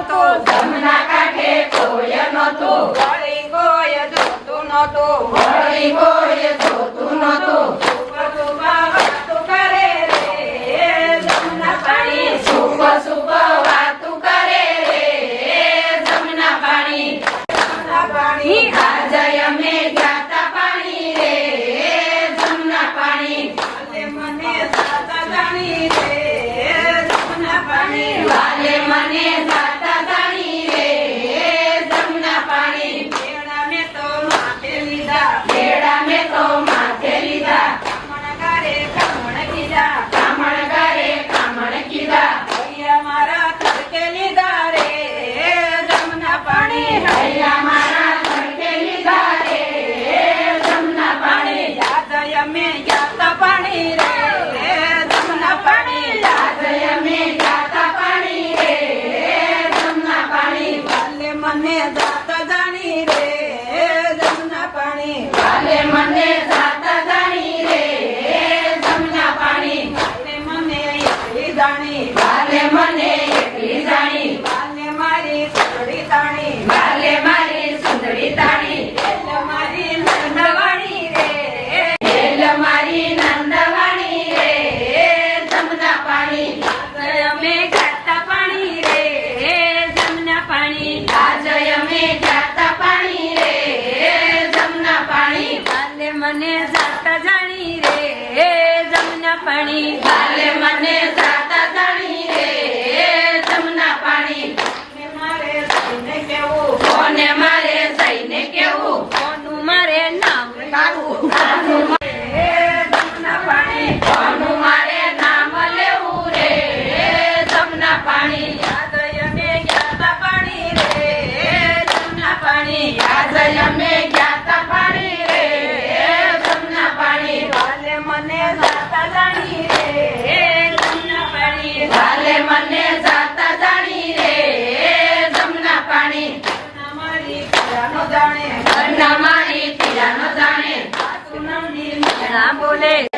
નહોતું, જમના કાંઠે કોઈ નહોતું, વળી કોઈ જોતું નહોતું, વળી કોઈ જોતું નહોતું. સુખ સુખ વાતું કરે રે જમના પાણી, સુખ સુખ વાતું કરે રે જમના પાણી. જમના પાણી આજે અમે ગાતા પાણી રે જમના પાણી. વાલે મને સાતા જાણી રે જમના પાણી, વાલે મને જાતા જાણી રે જમના પાણી. બેડા મેં તો માથે લીધા, બેડા મેં તો માથે લીધા, કામણ કરે કામણ કીધા, કામણ કરે કામણ કીધા. ભૈયા મારા ખર્ચે લીધા રે જમના પાણી, હૈયા મારા ખર્ચે લીધા રે જમના પાણી. યાદ અમે યાદ પાણી રે જમના પાણી, આજે અમે ગાતા પાણી રે જમના પાણી. વાલે મને જાત જાણી રે જમના પાણી, વાલે મને જાતા જાણી રે જમના પાણી. વાલે મને એકલી જાણી, વાલે મને એકલી જાણી, વાલે મારી સુંદરી તાણી, વાલે મારી સુંદરી તાણી. એટલે મારી નંદવાણી રે હેલ મારી નંદવાણી રે જમના પાણી. આજે અમે ગાતા પાણી રે જમના પાણી, આજે અમે ગાતા પાણી રે જમના પાણી. વાલે મને જાત જાણી રે જમના પાણી, વાલે મને જાતા જાણી રે જમના પાણી. ને મારે સઈને કેવું, કોને મારે જઈને કેવું, કોનું મારે નામ કાઢવું રે જમના પાણી, કોનું મારે નામ લેવું રે જમના પાણી. આજે અમે ગાતા પાણી રે જમના પાણી, આજે અમે ગાતા પાણી રે જમના પાણી. વાલે મને જાતા જાણી રે જમના પાણી, વાલે મને જાતા જાણી રે જમના પાણી. મારી પીડાનો જાણે ઘરના મારી પીડાનો જાણે, સાસુ નંદી ના બોલે.